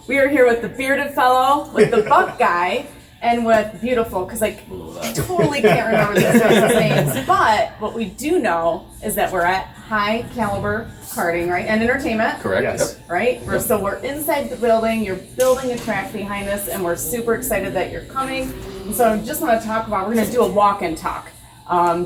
We are here with the bearded fellow, with the buck guy, and with beautiful, because I totally can't remember these guys' names. But what we do know is that we're at High Caliber Karting, right? And Entertainment. Correct. Yes. Right? So we're inside the building. You're building a track behind us, and we're super excited that you're coming. And so I just want to talk about, we're going to do a walk and talk.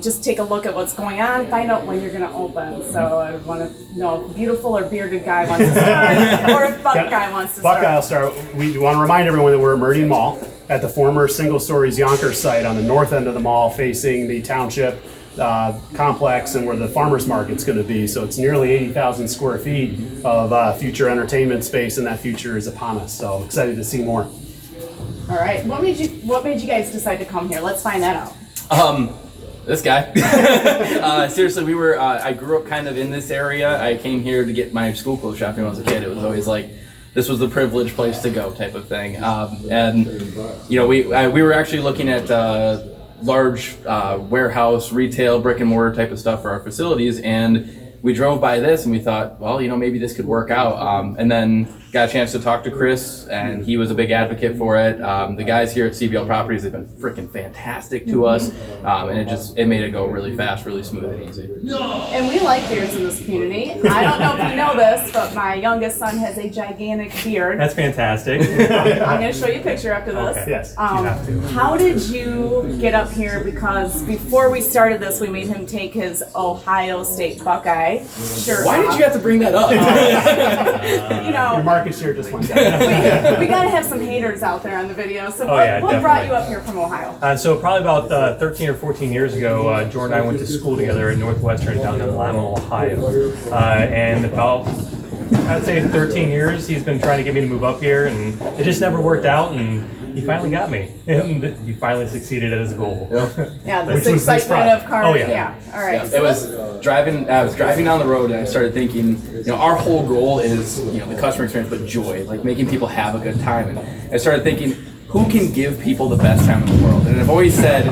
Just take a look at what's going on, find out when you're going to open. So I want to know if beautiful or bearded guy wants to start, or if buck guy wants to start. Buck guy will start. We want to remind everyone that we're at Meridian Mall at the former single stories Yonkers site on the north end of the mall, facing the Township complex and where the farmers market's going to be. So it's nearly 80,000 square feet of future entertainment space, and that future is upon us. So I'm excited to see more. All right. What made you guys decide to come here? Let's find that out. This guy. Seriously, I grew up kind of in this area. I came here to get my school clothes shopping when I was a kid. It was always like, this was the privileged place to go type of thing. And, you know, we were actually looking at large warehouse, retail, brick and mortar type of stuff for our facilities. And we drove by this and we thought, well, you know, maybe this could work out. And then got a chance to talk to Chris, and he was a big advocate for it. The guys here at CBL Properties have been freaking fantastic to us, and it made it go really fast, really smooth and easy. And we like beards in this community. I don't know if you know this, but my youngest son has a gigantic beard. That's fantastic. I'm going to show you a picture after this. Okay. Yes. You have to. How did you get up here? Because before we started this, we made him take his Ohio State Buckeye shirt Why did off. you have to bring that up? You know, Your market share just went down. we gotta have some haters out there on the video. So yeah, what brought definitely. you up here from Ohio? So probably about 13 or 14 years ago, Jordan and I went to school together at Northwestern down in Lima, Ohio. And about, I'd say 13 years, he's been trying to get me to move up here, and it just never worked out, and he finally got me. And he finally succeeded at his goal. Yeah, Which this was this excitement of Friday. karting. Oh, yeah. All right. It was I was driving down the road and I started thinking, you know, our whole goal is, you know, the customer experience, but joy, like making people have a good time. And I started thinking, who can give people the best time in the world? And I've always said,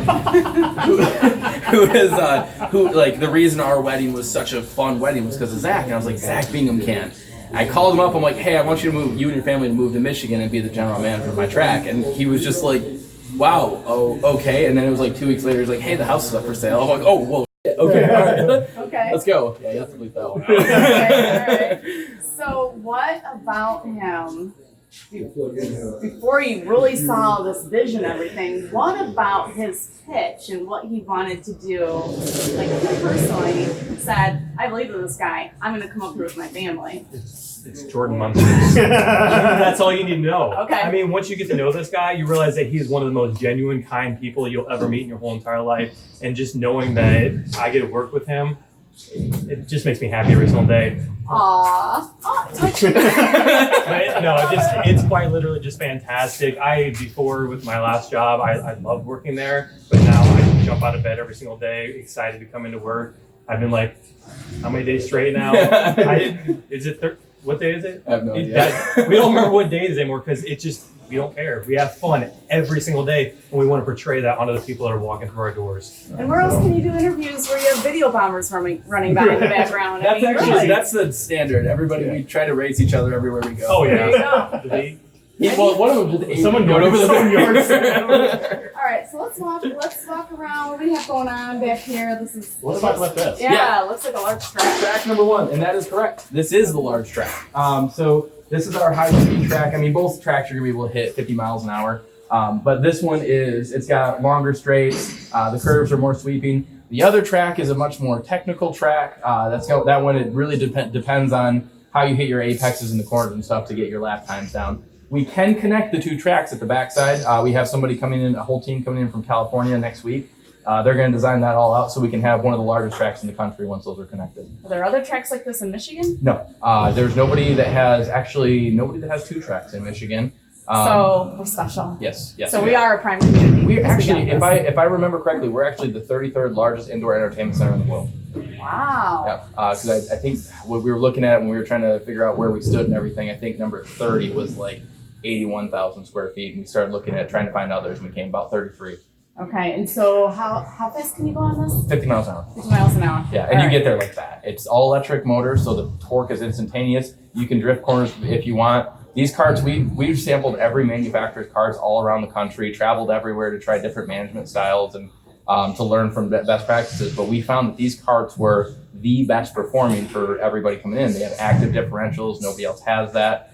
the reason our wedding was such a fun wedding was because of Zach. And I was like, Zach Bingham can. I called him up. I'm like, hey, I want you and your family to move to Michigan and be the general manager of my track. And he was just like, wow, oh, okay. And then it was like 2 weeks later, he's like, hey, the house is up for sale. I'm like, oh, well, shit. Okay, all right. Okay. Let's go. Yeah, you have to bleep that one. Okay, all right. So what about him? Before you really saw this vision and everything, what about his pitch and what he wanted to do? Like, he personally said, I believe in this guy. I'm going to come up here with my family. It's Jordan Munsters. That's all you need to know. Okay. I mean, once you get to know this guy, you realize that he's one of the most genuine, kind people you'll ever meet in your whole entire life. And just knowing that I get to work with him, it just makes me happy every single day. Aww. Oh, touch me. But no, it's quite literally just fantastic. Before with my last job, I loved working there, but now I jump out of bed every single day, excited to come into work. I've been like, how many days straight now? What day is it? I have no idea. We don't remember what day it is anymore because we don't care. We have fun every single day, and we want to portray that onto the people that are walking through our doors. And where else can you do interviews where you have video bombers running by in the background? That's the standard. We try to race each other everywhere we go. Oh There you yeah. go. Well, one of them just ate Someone going over the All right, so let's walk around. What do we have going on back here? Let's talk about this. Yeah, it looks like a large track. Track number one, and that is correct. This is the large track. So this is our high-speed track. I mean, both tracks are going to be able to hit 50 miles an hour. But this one it's got longer straights. The curves are more sweeping. The other track is a much more technical track. That one, it really depends on how you hit your apexes in the corners and stuff to get your lap times down. We can connect the two tracks at the backside. We have a whole team coming in from California next week. They're going to design that all out so we can have one of the largest tracks in the country once those are connected. Are there other tracks like this in Michigan? No, there's nobody that has two tracks in Michigan. So we're special. Yes. So we are a prime community. We're actually, if I remember correctly, we're actually the 33rd largest indoor entertainment center in the world. Wow. Yeah, because I think what we were looking at when we were trying to figure out where we stood and everything, I think number 30 was like 81,000 square feet, and we started looking at trying to find others, and we came about 33. Okay, and so how fast can you go on this? 50 miles an hour. 50 miles an hour. Yeah, and you get there like that. It's all electric motors, so the torque is instantaneous. You can drift corners if you want. these carts, we've sampled every manufacturer's carts all around the country, traveled everywhere to try different management styles and to learn from best practices. But we found that these carts were the best performing for everybody coming in. They have active differentials. Nobody else has that.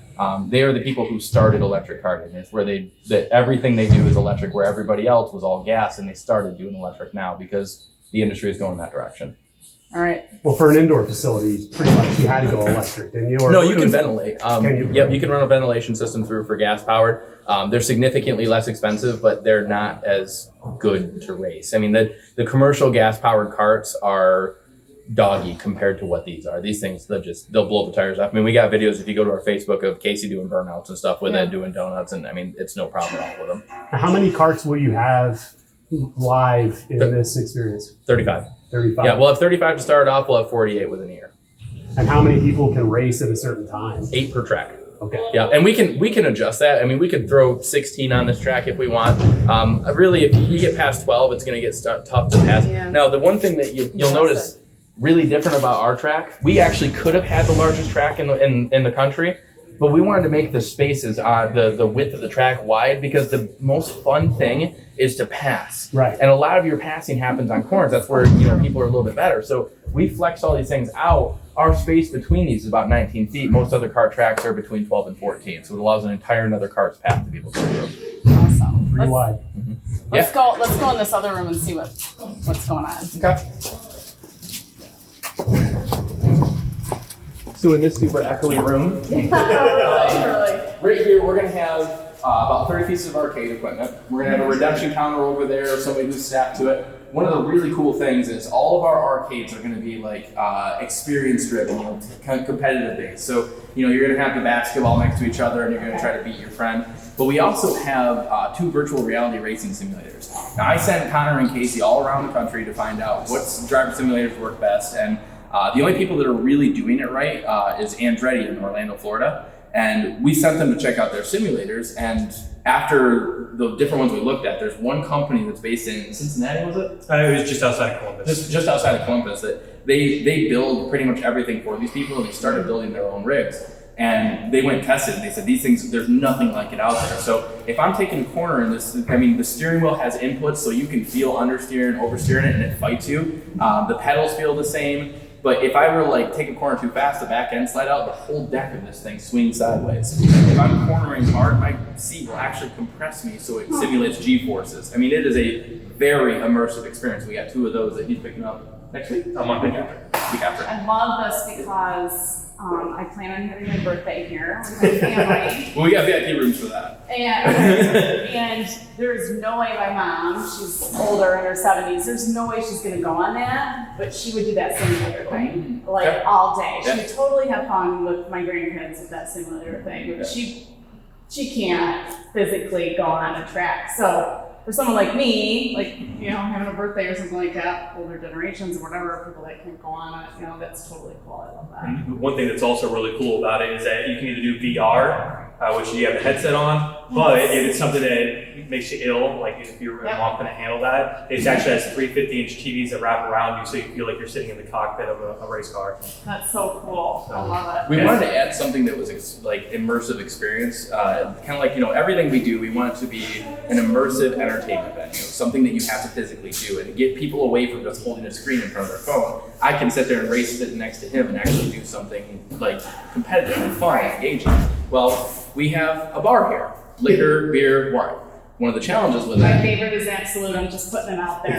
They are the people who started electric karting. It's where everything they do is electric, where everybody else was all gas, and they started doing electric now because the industry is going that direction. All right. Well, for an indoor facility, pretty much you had to go electric, didn't you? Or No, you can ventilate. Can you? Yep, you can run a ventilation system through for gas powered. They're significantly less expensive, but they're not as good to race. I mean, the commercial gas powered carts are doggy compared to what these are. These things, they'll blow the tires off. I mean, we got videos if you go to our Facebook of Casey doing burnouts and stuff with it, doing donuts, and I mean, it's no problem at all with them. How many carts will you have live in this experience? 35. 35. Yeah, we'll have 35 to start off. We'll have 48 within a year. And how many people can race at a certain time? 8 per track. Okay. Yeah, and we can adjust that. I mean, we could throw 16 on this track if we want. Really, if you get past 12, it's going to get tough to pass. Yeah. Now, the one thing that you'll notice really different about our track, we actually could have had the largest track in the country, but we wanted to make the spaces on the width of the track wide because the most fun thing is to pass. Right. And a lot of your passing happens on corners. That's where people are a little bit better. So we flex all these things out. Our space between these is about 19 feet. Most other kart tracks are between 12 and 14. So it allows an entire another kart's path to be able to go through. Awesome. Pretty wide. Let's go in this other room and see what's going on. Okay. So in this super echoey room, right here, we're gonna have about 30 pieces of arcade equipment. We're gonna have a redemption counter over there, somebody who's strapped to it. One of the really cool things is all of our arcades are gonna be like experience driven, kind of competitive based. So, you're gonna have the basketball next to each other and you're gonna try to beat your friend. But we also have 2 virtual reality racing simulators. Now I sent Connor and Casey all around the country to find out what driver simulators work best. And the only people that are really doing it right is Andretti in Orlando, Florida. And we sent them to check out their simulators. And after the different ones we looked at, there's one company that's based in Cincinnati, was it? It was just outside of Columbus. Just outside of Columbus. That they build pretty much everything for these people, and they started building their own rigs. And they went and tested, and they said, these things, there's nothing like it out there. So if I'm taking a corner in this, the steering wheel has inputs, so you can feel understeering and oversteering it, and it fights you. The pedals feel the same. But if I were to take a corner too fast, the back end slide out, the whole deck of this thing swings sideways. If I'm cornering hard, my seat will actually compress me so it simulates G-forces. I mean, it is a very immersive experience. We got 2 of those that he's picking up next week. I'm on week after. Week after. I love this because I plan on having my birthday here with my family. Well, we got VIP rooms for that. And there's no way my mom, she's older in her 70s, there's no way she's going to go on that, but she would do that simulator thing all day. She would totally have fun with my grandkids with that simulator thing, but she can't physically go on a track. So for someone like me, having a birthday or something like that, older generations or whatever, people that can go on it, that's totally cool. I love that. One thing that's also really cool about it is that you can either do VR, which you have the headset on, but if it's something that makes you ill, like if your mom couldn't handle that, it actually has 3 50-inch TVs that wrap around you so you feel like you're sitting in the cockpit of a race car. That's so cool. I love it. We wanted to add something that was immersive experience, kind of like, everything we do, we want it to be an immersive entertainment venue, something that you have to physically do, and to get people away from just holding a screen in front of their phone. I can sit there and race sitting next to him and actually do something competitive and fun and engaging. Well, we have a bar here, liquor, beer, wine. One of the challenges with My that. favorite is Absolute. I'm just putting it out there.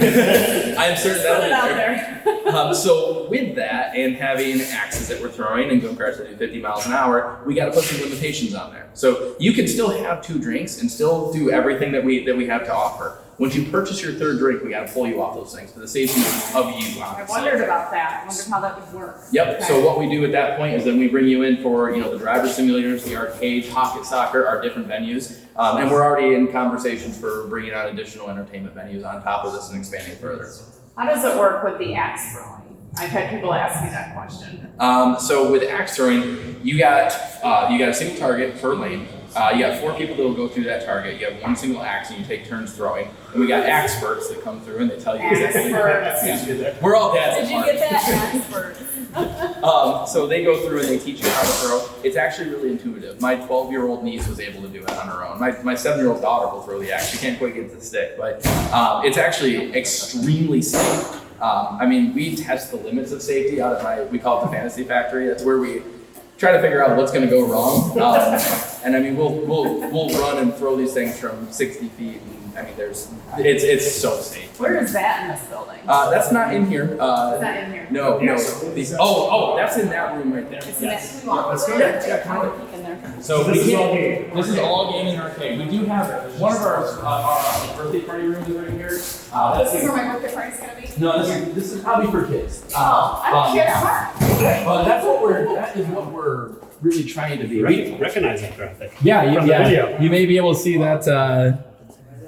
I am certain Put it out that'll be there. So with that and having axes that we're throwing and go-karts that do 50 miles an hour, we got to put some limitations on there. So you can still have 2 drinks and still do everything that we have to offer. Once you purchase your 3rd drink, we got to pull you off those things for the safety of you. I wondered about that. I wondered how that would work. Yep. Okay. So what we do at that point is then we bring you in for the driver simulators, the arcade, pocket soccer, our different venues, and we're already in conversations for bringing out additional entertainment venues on top of this and expanding further. How does it work with the axe throwing? I've had people ask me that question. So with axe throwing, you got a single target per lane. You got 4 people that will go through that target. You have 1 single axe and you take turns throwing. And we got experts that come through and they tell you exactly. Experts. Yeah. We're all dads. Did you get that? Experts. So they go through and they teach you how to throw. It's actually really intuitive. My 12-year-old niece was able to do it on her own. My 7-year-old daughter will throw the axe. She can't quite get to the stick, but it's actually extremely safe. I mean, we test the limits of safety out at we call it the fantasy factory. That's where we try to figure out what's going to go wrong. And I mean, we'll run and throw these things from 60 feet. And, I mean, it's so safe. Where is that in this building? That's not in here. It's not in here. No. That's in that room right there. It's in Yes. that. Let's go. Yeah, peek in there. So this is all gaming. This is all gaming arcade. We do have one of our birthday party rooms is right here. This is where my birthday party's gonna be. No, this is probably for kids. I don't care. But that is what we're really trying to be. Recognize that graphic. Yeah, From the video. You may be able to see that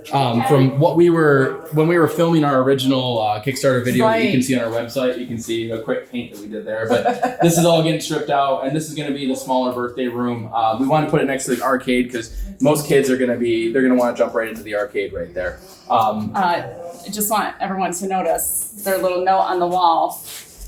from what when we were filming our original Kickstarter video that you can see on our website. You can see a quick paint that we did there. But this is all getting stripped out, and this is going to be the smaller birthday room. We want to put it next to the arcade because most kids are going to want to jump right into the arcade right there. I just want everyone to notice their little note on the wall.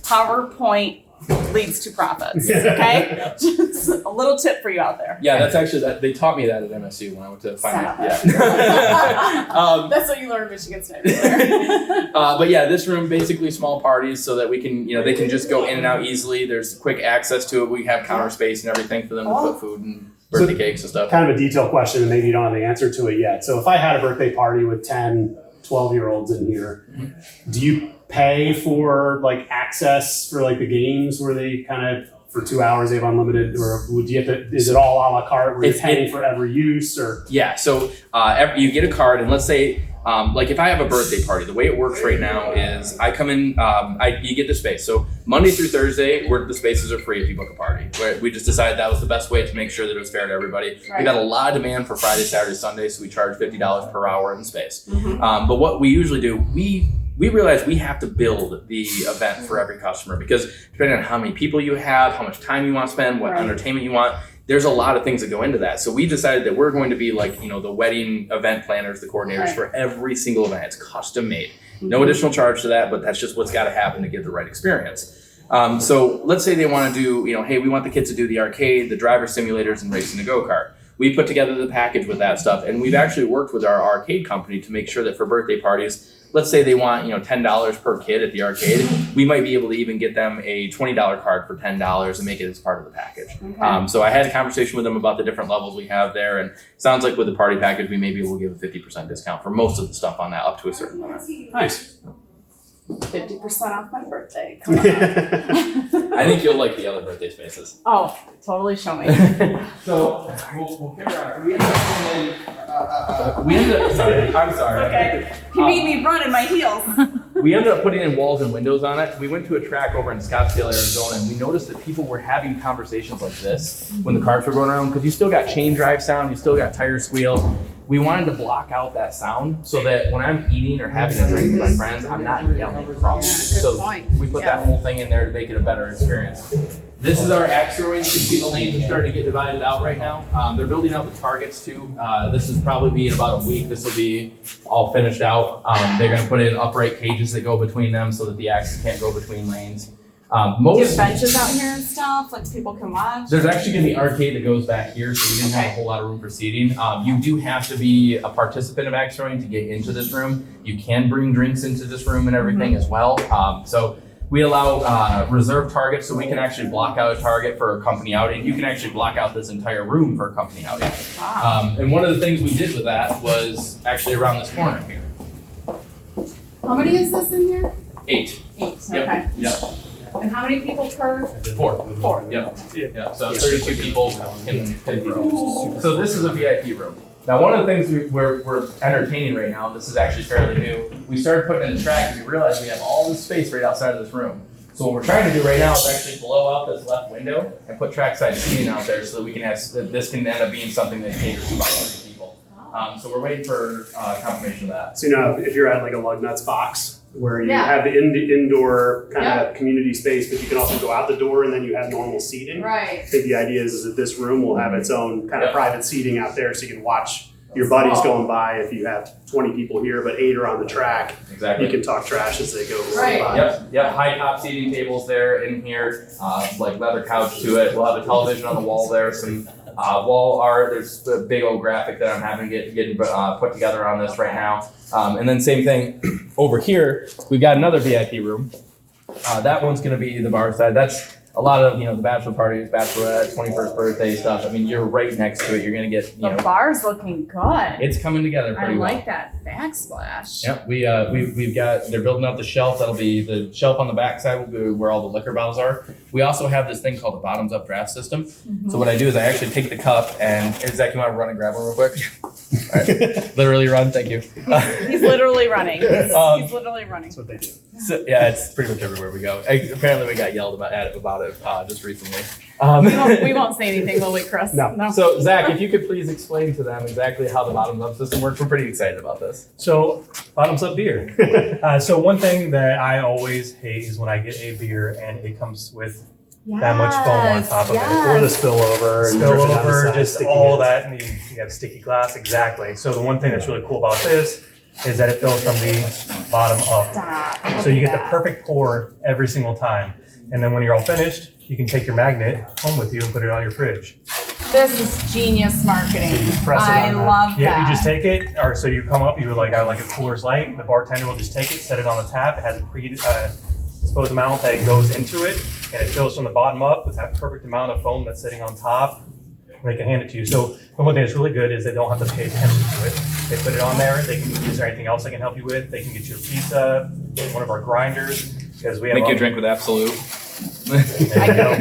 PowerPoint leads to profits. Okay, just a little tip for you out there. Yeah, that's actually they taught me that at MSU when I went to find out. Stop Yeah. That's what you learn in Michigan State. There. But yeah, this room basically small parties so that we can they can just go in and out easily. There's quick access to it. We have counter space and everything for them to put food and birthday cakes and stuff. Kind of a detailed question, and maybe you don't have the answer to it yet. So if I had a birthday party with 10, 12-year-olds in here, do you pay for like access for like the games where they kind of for 2 hours they have unlimited, or would you have to, is it all a la carte where you're paying for every use, or? Yeah, so you get a card, and let's say like if I have a birthday party, the way it works right now is I come in, you get the space. So Monday through Thursday, the spaces are free if you book a party. We just decided that was the best way to make sure that it was fair to everybody. Right. We got a lot of demand for Friday, Saturday, Sunday, so we charge $50 per hour in the space. But what we usually do, we realize we have to build the event for every customer because depending on how many people you have, how much time you want to spend, what entertainment you want, there's a lot of things that go into that. So we decided that we're going to be like, the wedding event planners, the coordinators for every single event. It's custom made. No additional charge to that, but that's just what's got to happen to get the right experience. So let's say they want to do, hey, we want the kids to do the arcade, the driver simulators, and racing the go-kart. We put together the package with that stuff, and we've actually worked with our arcade company to make sure that for birthday parties, let's say they want $10 per kid at the arcade, we might be able to even get them a $20 card for $10 and make it as part of the package. Okay. So I had a conversation with them about the different levels we have there, and it sounds like with the party package, we may be able to give a 50% discount for most of the stuff on that up to a certain limit. Nice. 50% off my birthday. Come on. I think you'll like the other birthday spaces. Oh, totally show me. So we'll figure out. We ended up. Sorry, I'm sorry. Okay. You made me run in my heels. We ended up putting in walls and windows on it. We went to a track over in Scottsdale, Arizona, and we noticed that people were having conversations like this when the cars were going around because you still got chain drive sound, you still got tire squeal. We wanted to block out that sound so that when I'm eating or having a drink with my friends, I'm not yelling from. So we put that whole thing in there to make it a better experience. This is our axe throwing. You can see the lanes are starting to get divided out right now. They're building out the targets too. This is probably be in about a week. This will be all finished out. They're going to put in upright cages that go between them so that the axes can't go between lanes. Do you have benches out here and stuff, like people can watch? There's actually going to be arcade that goes back here, so we didn't have a whole lot of room for seating. You do have to be a participant of axe throwing to get into this room. You can bring drinks into this room and everything as well. So we allow reserve targets, so we can actually block out a target for a company outing. You can actually block out this entire room for a company outing. And one of the things we did with that was actually around this corner here. How many is this in here? 8. 8, okay. Yep. And how many people per? 4. Yep. Yeah. So 32 people can throw. So this is a VIP room. Now, one of the things we're entertaining right now, this is actually fairly new, we started putting in the track and we realized we have all this space right outside of this room. So what we're trying to do right now is actually blow out this left window and put trackside seating out there so that we can have, this can end up being something that caters to about 100 people. So we're waiting for confirmation of that. So if you're at like a lug nuts box, where you have the indoor kind of community space, but you can also go out the door and then you have normal seating. Right. I think the idea is that this room will have its own kind of private seating out there so you can watch your buddies going by. If you have 20 people here, but 8 are on the track, Exactly. you can talk trash as they go Right. by. Yep. High top seating tables there in here, like leather couch to it. We'll have a television on the wall there. Some wall art. There's a big old graphic that I'm having getting put together on this right now. And then same thing over here. We've got another VIP room. That one's going to be the bar side. That's a lot of, the bachelor parties, bachelorette, 21st birthday stuff. I mean, you're right next to it. You're going to get, The bar's looking good. it's coming together I pretty well. like that backsplash. Yep, we've got, they're building out the shelf. That'll be, the shelf on the back side will be where all the liquor bottles are. We also have this thing called the bottoms up draft system. So what I do is I actually take the cup and, Zach, you want to run and grab one real quick? All right. Literally run, thank you. He's literally running. He's literally running. That's what they do. So, yeah, it's pretty much everywhere we go. Apparently we got yelled about it just recently. We won't say anything, will we, Chris? No. So Zach, if you could please explain to them exactly how the bottoms up system works. We're pretty excited about this. So, bottoms up beer. So one thing that I always hate is when I get a beer and it comes with that much foam on top of it. Or the spillover. and Spill dripping down the over, side, just sticky all hands. that, and you have sticky glass, exactly. So the one thing that's really cool about this is that it fills from the bottom up. Stop. So you get the perfect pour every single time. And then when you're all finished, you can take your magnet home with you and put it on your fridge. This is genius marketing. press it I on that. love Yeah, that. you just take it, or so you come up, you're like, I like a Cooler's Light, the bartender will just take it, set it on the tap, it has a predisposed amount that goes into it, and it fills from the bottom up with that perfect amount of foam that's sitting on top, and they can hand it to you. So the one thing that's really good is they don't have to pay attention to it. They put it on there, they can, is there anything else they can help you with? They can get you a pizza, one of our grinders, because we have. Make you a drink with Absolute. I get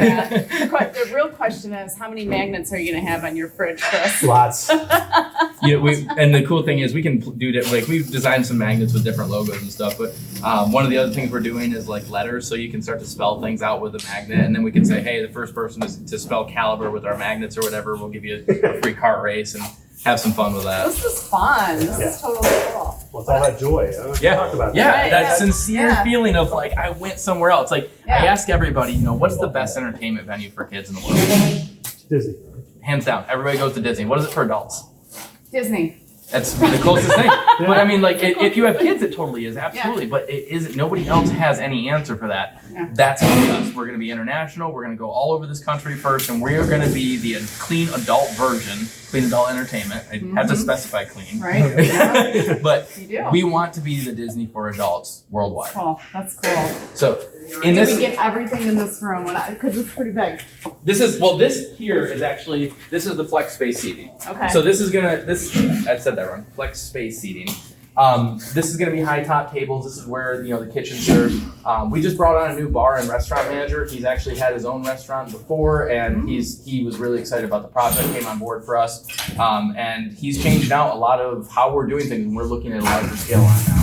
that. The real question is, how many magnets are you going to have on your fridge, Chris? Lots. And the cool thing is we can do it, like we've designed some magnets with different logos and stuff, but one of the other things we're doing is like letters, so you can start to spell things out with a magnet, and then we can say, hey, the first person to spell caliber with our magnets or whatever, we'll give you a free kart race and have some fun with that. This is fun. This is totally cool. Well, it's all that joy. Huh? Yeah. Talk about Yeah, Right, that yeah. sincere Yeah. feeling of like I went somewhere else. Like Yeah. I ask everybody, what's the best entertainment venue for kids in the world? Disney. Hands down, everybody goes to Disney. What is it for adults? Disney. That's the closest thing. But I mean, like, if you have kids, it totally is, absolutely. But it isn't. Nobody else has any answer for that. Yeah. That's us. We're going to be international. We're going to go all over this country first, and we're going to be the clean adult version, clean adult entertainment. I have to specify clean, Right? but You do. we want to be the Disney for adults worldwide. Cool. That's cool. So, in Did this, we get everything in this room? Because it's pretty big. this here is actually this is the flex space seating. Okay. So this is I said that wrong. Flex space seating. This is gonna be high top tables. This is where the kitchen serves. We just brought on a new bar and restaurant manager. He's actually had his own restaurant before, and he was really excited about the project. Came on board for us, and he's changed out a lot of how we're doing things. And we're looking at a larger scale on it now.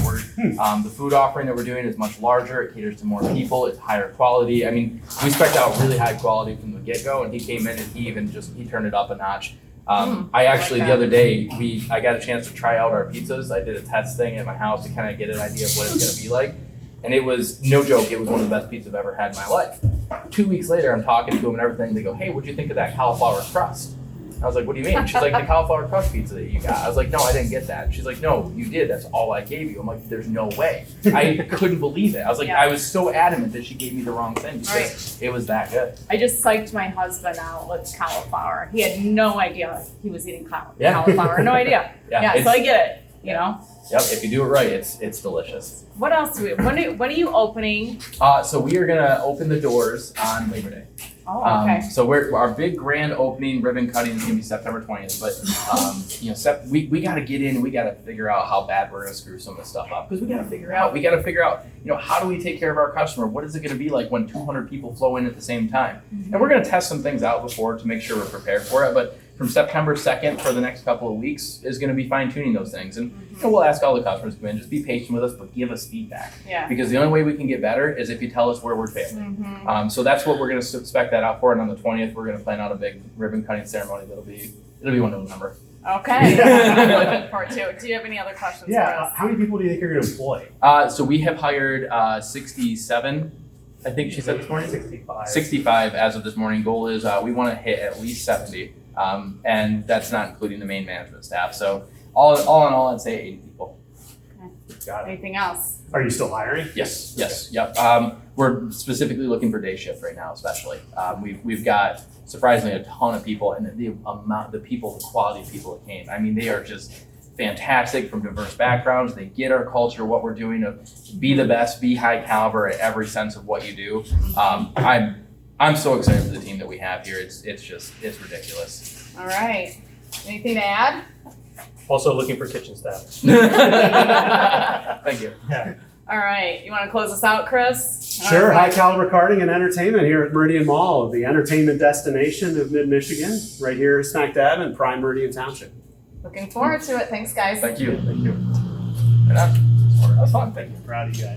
The food offering that we're doing is much larger. It caters to more people. It's higher quality. I mean, we spec'd out really high quality from the get go, and he came in and he turned it up a notch. I actually, the other day, I got a chance to try out our pizzas. I did a test thing at my house to kind of get an idea of what it's going to be like. And it was, no joke, it was one of the best pizzas I've ever had in my life. 2 weeks later, I'm talking to them and everything. They go, hey, what'd you think of that cauliflower crust? I was like, what do you mean? She's like, the cauliflower crust pizza that you got. I was like, no, I didn't get that. She's like, no, you did. That's all I gave you. I'm like, there's no way. I couldn't believe it. I was like, Yeah. I was so adamant that she gave me the wrong thing because it was that good. I just psyched my husband out with cauliflower. He had no idea he was eating Yeah. cauliflower. No idea. Yeah, So I get it. Yep, if you do it right, it's delicious. What else do we? When are you opening? So we are gonna open the doors on Labor Day. Oh, okay. So our big grand opening ribbon cutting is gonna be September 20th. But we gotta get in. We gotta figure out how bad we're gonna screw some of this stuff up because we gotta figure out. How do we take care of our customer? What is it gonna be like when 200 people flow in at the same time? And we're gonna test some things out before to make sure we're prepared for it. But from September 2nd for the next couple of weeks is going to be fine tuning those things. And we'll ask all the customers to come in, just be patient with us, but give us feedback. Yeah. Because the only way we can get better is if you tell us where we're failing. So that's what we're going to spec that out for. And on the 20th, we're going to plan out a big ribbon cutting ceremony. It'll be one to remember. Okay. I'm looking forward to it. Do you have any other questions for Yeah. us? How many people do you think you're going to employ? So we have hired 67, I think she said this morning? 65. 65 as of this morning. Goal is we want to hit at least 70. And that's not including the main management staff. So all in all, I'd say 80 people. Got it. Anything else? Are you still hiring? Yes, yep. We're specifically looking for day shift right now, especially. We've got surprisingly a ton of people, and the quality of people that came. I mean, they are just fantastic from diverse backgrounds. They get our culture, what we're doing to be the best, be high caliber at every sense of what you do. I'm so excited for the team that we have here. It's ridiculous. All right. Anything to add? Also looking for kitchen staff. Thank you. Yeah. All right. You want to close us out, Chris? Sure. All right. High Caliber Karting and Entertainment here at Meridian Mall, the entertainment destination of mid-Michigan, right here smack dab in prime Meridian Township. Looking forward to it. Thanks, guys. Thank you. And that was fun. Thank you. Proud of you guys.